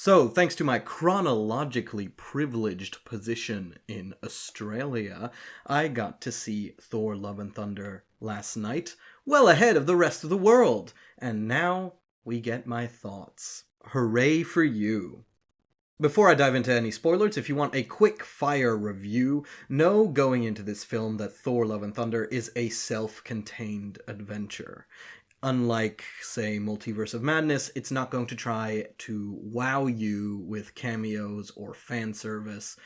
So, thanks to my chronologically privileged position in Australia, I got to see Thor Love and Thunder last night, well ahead of the rest of the world, and now we get my thoughts. Hooray for you. Before I dive into any spoilers, if you want a quick fire review, know going into this film that Thor Love and Thunder is a self-contained adventure. Unlike, say, Multiverse of Madness, it's not going to try to wow you with cameos or fan service,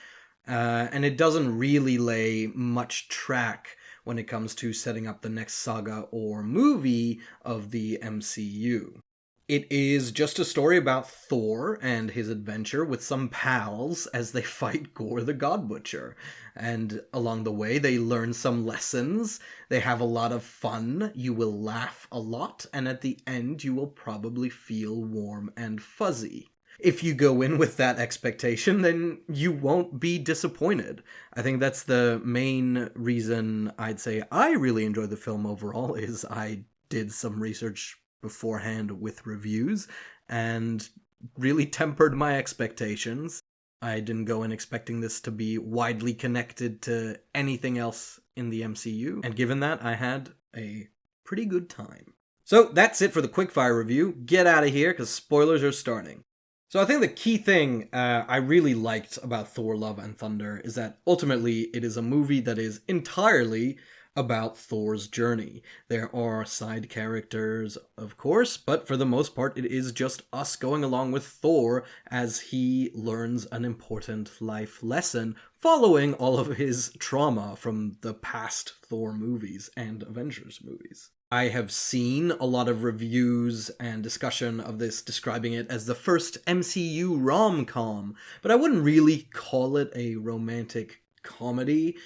and it doesn't really lay much track when it comes to setting up the next saga or movie of the MCU. It is just a story about Thor and his adventure with some pals as they fight Gore the God Butcher. And along the way, they learn some lessons, they have a lot of fun, you will laugh a lot, and at the end you will probably feel warm and fuzzy. If you go in with that expectation, then you won't be disappointed. I think that's the main reason I'd say I really enjoyed the film overall, is I did some research beforehand with reviews and really tempered my expectations. I didn't go in expecting this to be widely connected to anything else in the MCU, and given that, I had a pretty good time. So that's it for the quickfire review. Get out of here, because spoilers are starting. So I think the key thing I really liked about Thor Love and Thunder is that ultimately it is a movie that is entirely about Thor's journey. There are side characters, of course, but for the most part it is just us going along with Thor as he learns an important life lesson following all of his trauma from the past Thor movies and Avengers movies. I have seen a lot of reviews and discussion of this describing it as the first MCU rom-com, but I wouldn't really call it a romantic comedy.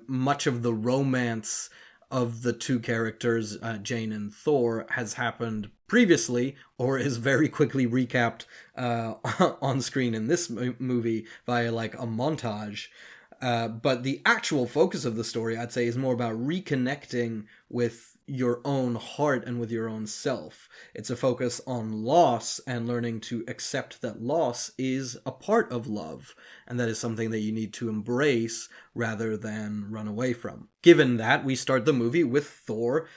Much of the romance of the two characters, Jane and Thor, has happened previously, or is very quickly recapped on screen in this movie via like a montage. But the actual focus of the story, I'd say, is more about reconnecting with your own heart and with your own self. It's a focus on loss and learning to accept that loss is a part of love, and that is something that you need to embrace rather than run away from. Given that, we start the movie with Thor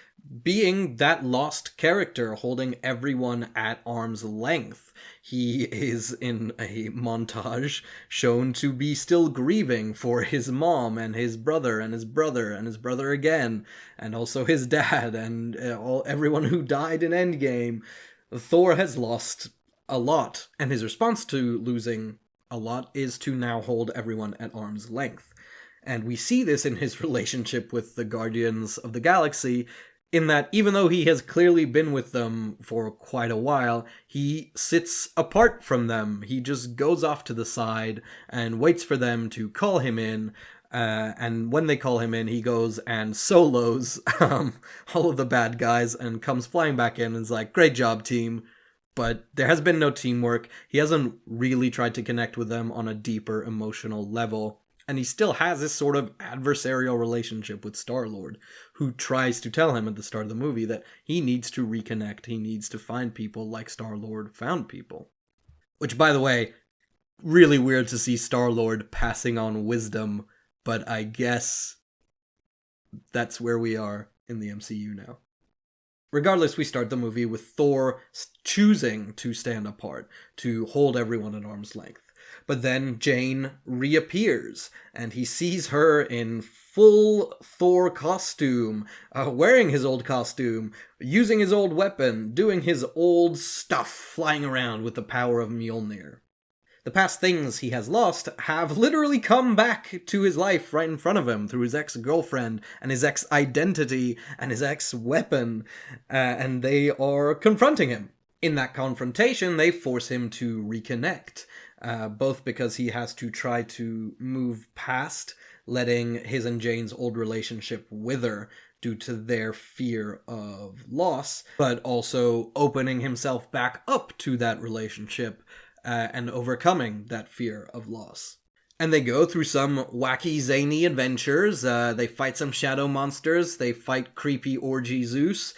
being that lost character, holding everyone at arm's length. He is, in a montage, shown to be still grieving for his mom and his brother and his brother and his brother again, and also his dad and everyone who died in Endgame. Thor has lost a lot, and his response to losing a lot is to now hold everyone at arm's length. And we see this in his relationship with the Guardians of the Galaxy, in that even though he has clearly been with them for quite a while, he sits apart from them. He just goes off to the side and waits for them to call him in, and when they call him in, he goes and solos all of the bad guys and comes flying back in and is like, "Great job, team." But there has been no teamwork. He hasn't really tried to connect with them on a deeper emotional level. And he still has this sort of adversarial relationship with Star-Lord, who tries to tell him at the start of the movie that he needs to reconnect, he needs to find people like Star-Lord found people. Which, by the way, really weird to see Star-Lord passing on wisdom, but I guess that's where we are in the MCU now. Regardless, we start the movie with Thor choosing to stand apart, to hold everyone at arm's length. But then Jane reappears, and he sees her in full Thor costume, wearing his old costume, using his old weapon, doing his old stuff, flying around with the power of Mjolnir. The past things he has lost have literally come back to his life right in front of him through his ex-girlfriend and his ex-identity and his ex-weapon, and they are confronting him. In that confrontation, they force him to reconnect. Both because he has to try to move past letting his and Jane's old relationship wither due to their fear of loss, but also opening himself back up to that relationship and overcoming that fear of loss. And they go through some wacky, zany adventures. They fight some shadow monsters, they fight creepy orgy Zeus,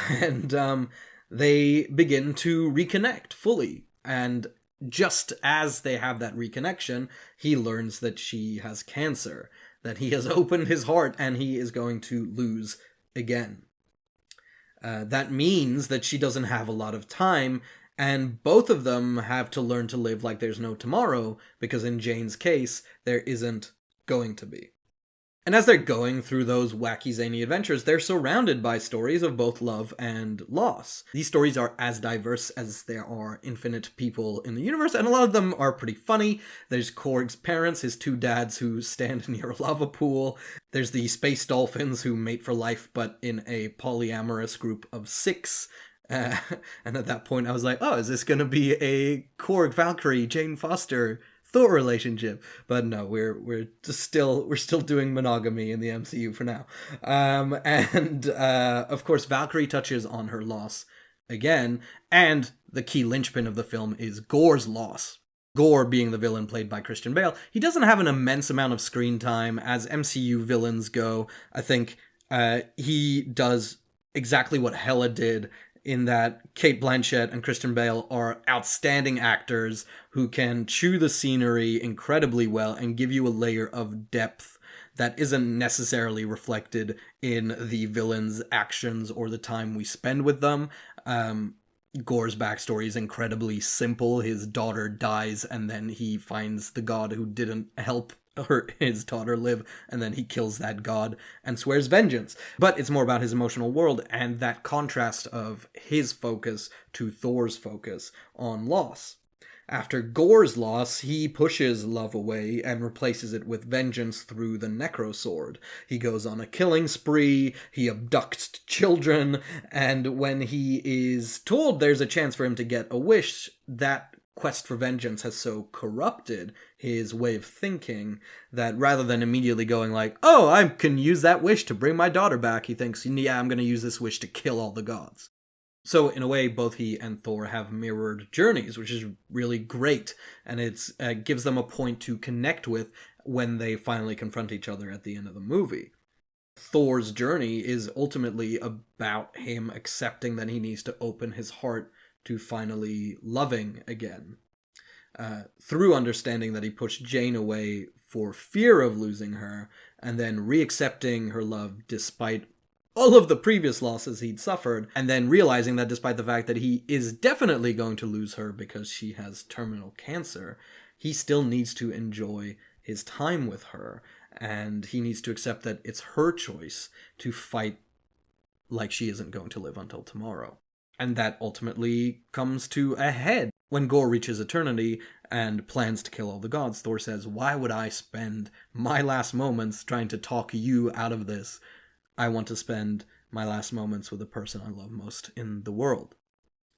and they begin to reconnect fully. And just as they have that reconnection, he learns that she has cancer, that he has opened his heart and he is going to lose again. That means that she doesn't have a lot of time, and both of them have to learn to live like there's no tomorrow, because in Jane's case, there isn't going to be. And as they're going through those wacky, zany adventures, they're surrounded by stories of both love and loss. These stories are as diverse as there are infinite people in the universe, and a lot of them are pretty funny. There's Korg's parents, his two dads who stand near a lava pool. There's the space dolphins who mate for life, but in a polyamorous group of 6. And at that point I was like, oh, is this going to be a Korg, Valkyrie, Jane Foster Thor relationship? But no, we're still doing monogamy in the MCU for now. Of course, Valkyrie touches on her loss again, and the key linchpin of the film is Gore's loss. Gore being the villain played by Christian Bale, he doesn't have an immense amount of screen time as MCU villains go. I think he does exactly what Hela did, in that Cate Blanchett and Christian Bale are outstanding actors who can chew the scenery incredibly well and give you a layer of depth that isn't necessarily reflected in the villain's actions or the time we spend with them. Gore's backstory is incredibly simple. His daughter dies, and then he finds the god who didn't help his daughter live, and then he kills that god and swears vengeance. But it's more about his emotional world and that contrast of his focus to Thor's focus on loss. After Gore's loss, he pushes love away and replaces it with vengeance through the Necrosword. He goes on a killing spree, he abducts children, and when he is told there's a chance for him to get a wish, that quest for vengeance has so corrupted his way of thinking that rather than immediately going like, oh, I can use that wish to bring my daughter back, he thinks, yeah, I'm going to use this wish to kill all the gods. So in a way, both he and Thor have mirrored journeys, which is really great, and it gives them a point to connect with when they finally confront each other at the end of the movie. Thor's journey is ultimately about him accepting that he needs to open his heart to finally loving again. Through understanding that he pushed Jane away for fear of losing her, and then reaccepting her love despite all of the previous losses he'd suffered, and then realizing that despite the fact that he is definitely going to lose her because she has terminal cancer, he still needs to enjoy his time with her, and he needs to accept that it's her choice to fight like she isn't going to live until tomorrow. And that ultimately comes to a head. When Gore reaches eternity and plans to kill all the gods, Thor says, why would I spend my last moments trying to talk you out of this? I want to spend my last moments with the person I love most in the world.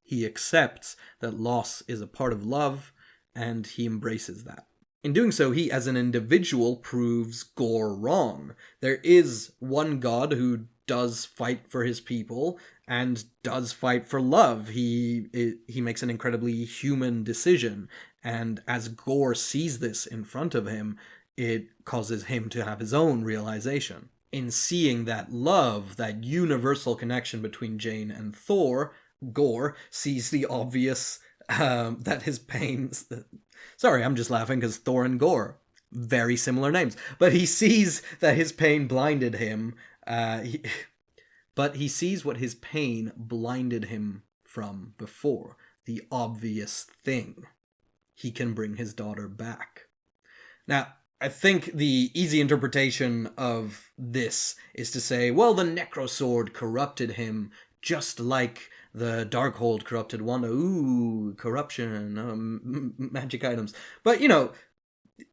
He accepts that loss is a part of love, and he embraces that. In doing so, he as an individual proves Gore wrong. There is one god who does fight for his people and does fight for love. He makes an incredibly human decision, and as Gore sees this in front of him, it causes him to have his own realization. In seeing that love, that universal connection between Jane and Thor, Gore sees the obvious that his pains... Sorry, I'm just laughing because Thor and Gore, very similar names. But he sees that his pain blinded him. But he sees what his pain blinded him from before. The obvious thing. He can bring his daughter back. Now, I think the easy interpretation of this is to say, well, the Necrosword corrupted him just like the Darkhold corrupted Wanda. Ooh, corruption, magic items. But,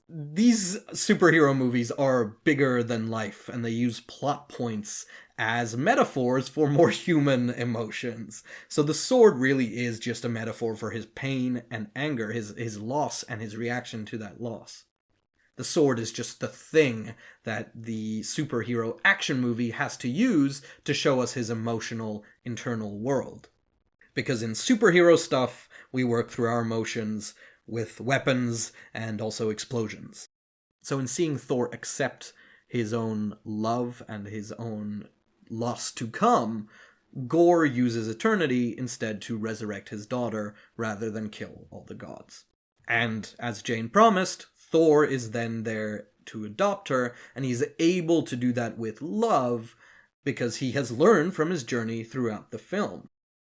these superhero movies are bigger than life, and they use plot points as metaphors for more human emotions. So the sword really is just a metaphor for his pain and anger, his loss and his reaction to that loss. The sword is just the thing that the superhero action movie has to use to show us his emotional, internal world. Because in superhero stuff, we work through our emotions with weapons and also explosions. So in seeing Thor accept his own love and his own loss to come, Gore uses eternity instead to resurrect his daughter rather than kill all the gods. And as Jane promised, Thor is then there to adopt her, and he's able to do that with love because he has learned from his journey throughout the film.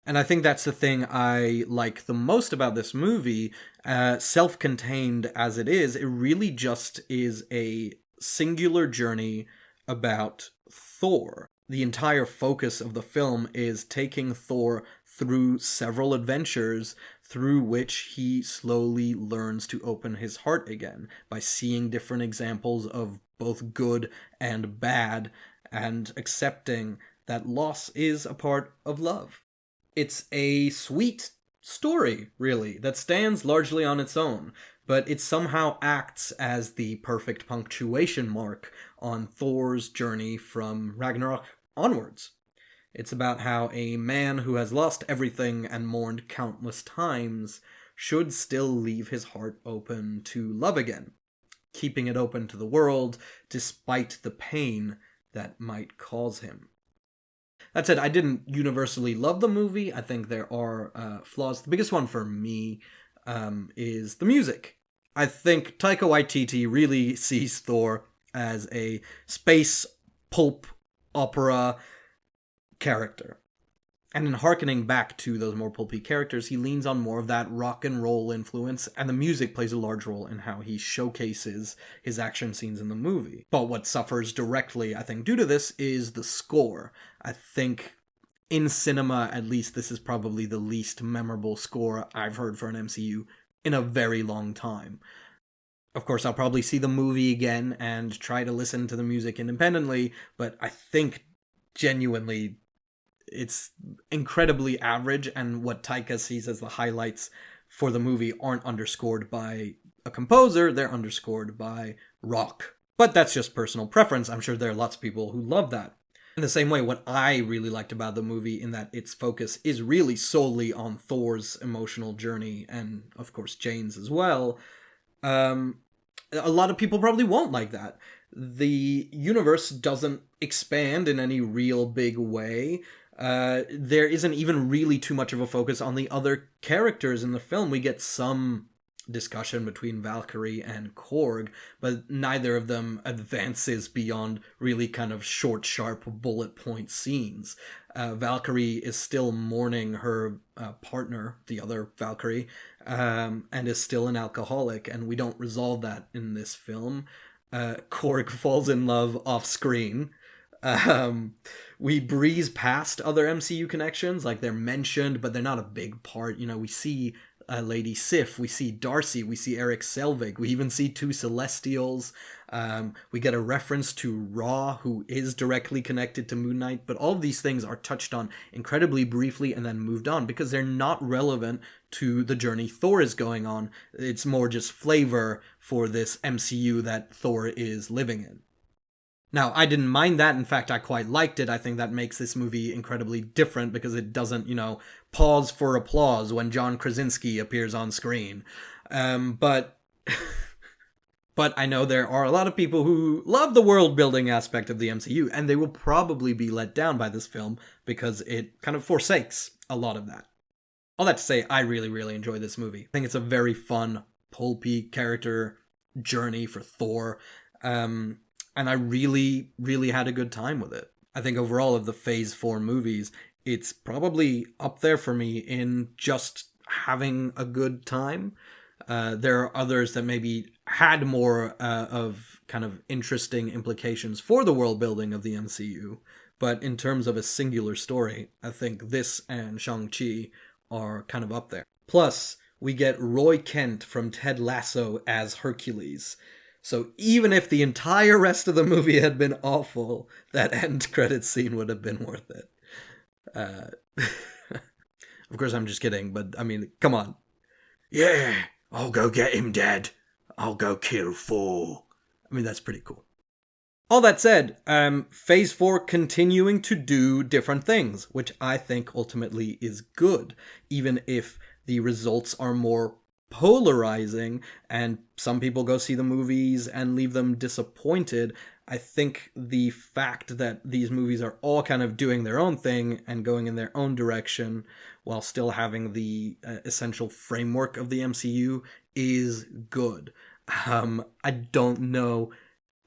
And I think that's the thing I like the most about this movie. Self-contained as it really just is a singular journey about Thor. The entire focus of the film is taking Thor through several adventures through which he slowly learns to open his heart again by seeing different examples of both good and bad and accepting that loss is a part of love. It's a sweet story, really, that stands largely on its own, but it somehow acts as the perfect punctuation mark on Thor's journey from Ragnarok onwards. It's about how a man who has lost everything and mourned countless times should still leave his heart open to love again, keeping it open to the world despite the pain that might cause him. That said, I didn't universally love the movie. I think there are flaws. The biggest one for me is the music. I think Taika Waititi really sees Thor as a space pulp opera character. And in hearkening back to those more pulpy characters, he leans on more of that rock and roll influence, and the music plays a large role in how he showcases his action scenes in the movie. But what suffers directly, I think, due to this is the score. I think in cinema, at least, this is probably the least memorable score I've heard for an MCU in a very long time. Of course, I'll probably see the movie again and try to listen to the music independently, but I think genuinely it's incredibly average, and what Taika sees as the highlights for the movie aren't underscored by a composer, they're underscored by rock. But that's just personal preference. I'm sure there are lots of people who love that. In the same way, what I really liked about the movie in that its focus is really solely on Thor's emotional journey, and of course Jane's as well, a lot of people probably won't like that. The universe doesn't expand in any real big way. There isn't even really too much of a focus on the other characters in the film. We get some discussion between Valkyrie and Korg, but neither of them advances beyond really kind of short, sharp, bullet point scenes. Valkyrie is still mourning her partner, the other Valkyrie, and is still an alcoholic, and we don't resolve that in this film. Korg falls in love off screen. We breeze past other MCU connections, like they're mentioned, but they're not a big part. You know, we see Lady Sif, we see Darcy, we see Eric Selvig, we even see two Celestials. We get a reference to Ra, who is directly connected to Moon Knight, but all of these things are touched on incredibly briefly and then moved on because they're not relevant to the journey Thor is going on. It's more just flavor for this MCU that Thor is living in. Now, I didn't mind that. In fact, I quite liked it. I think that makes this movie incredibly different because it doesn't, pause for applause when John Krasinski appears on screen. But I know there are a lot of people who love the world-building aspect of the MCU, and they will probably be let down by this film because it kind of forsakes a lot of that. All that to say, I really, really enjoy this movie. I think it's a very fun, pulpy character journey for Thor. And I really, really had a good time with it. I think overall of the Phase 4 movies, it's probably up there for me in just having a good time. There are others that maybe had more of kind of interesting implications for the world building of the MCU. But in terms of a singular story, I think this and Shang-Chi are kind of up there. Plus, we get Roy Kent from Ted Lasso as Hercules. So even if the entire rest of the movie had been awful, that end credits scene would have been worth it. Of course, I'm just kidding, but I mean, come on. Yeah, I'll go get him, Dad. I'll go kill Thor. I mean, that's pretty cool. All that said, Phase 4 continuing to do different things, which I think ultimately is good, even if the results are more polarizing and some people go see the movies and leave them disappointed. I think the fact that these movies are all kind of doing their own thing and going in their own direction while still having the essential framework of the MCU is good. I don't know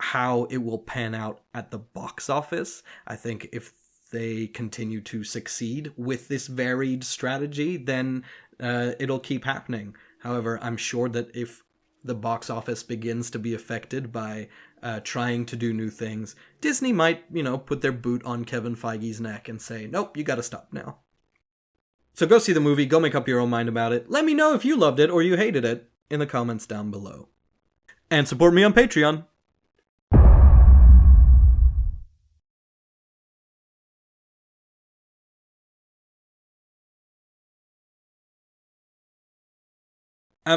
how it will pan out at the box office. I think if they continue to succeed with this varied strategy, then it'll keep happening. However, I'm sure that if the box office begins to be affected by trying to do new things, Disney might, put their boot on Kevin Feige's neck and say, nope, you gotta stop now. So go see the movie, go make up your own mind about it. Let me know if you loved it or you hated it in the comments down below. And support me on Patreon.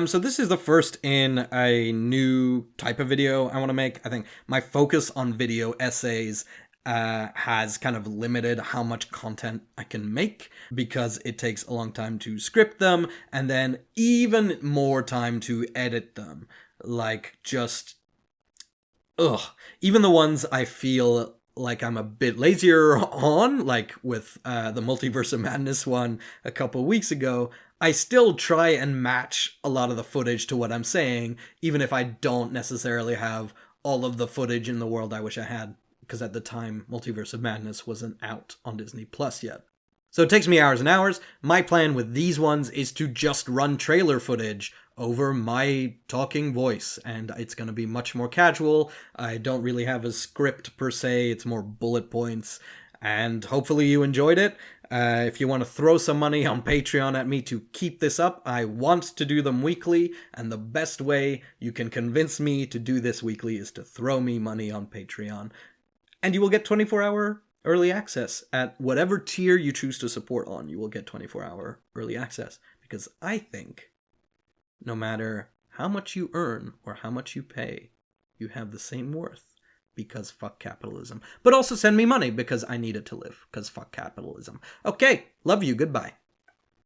So this is the first in a new type of video I want to make. I think my focus on video essays has kind of limited how much content I can make because it takes a long time to script them and then even more time to edit them. Like even the ones I feel like I'm a bit lazier on, like with the Multiverse of Madness one a couple weeks ago, I still try and match a lot of the footage to what I'm saying, even if I don't necessarily have all of the footage in the world I wish I had, because at the time, Multiverse of Madness wasn't out on Disney Plus yet. So it takes me hours and hours. My plan with these ones is to just run trailer footage over my talking voice, and it's going to be much more casual. I don't really have a script per se, it's more bullet points, and hopefully you enjoyed it. If you want to throw some money on Patreon at me to keep this up, I want to do them weekly, and the best way you can convince me to do this weekly is to throw me money on Patreon. And you will get 24-hour early access at whatever tier you choose to support on. You will get 24-hour early access, because I think no matter how much you earn or how much you pay, you have the same worth. Because fuck capitalism. But also send me money because I need it to live. Because fuck capitalism. Okay, love you, goodbye.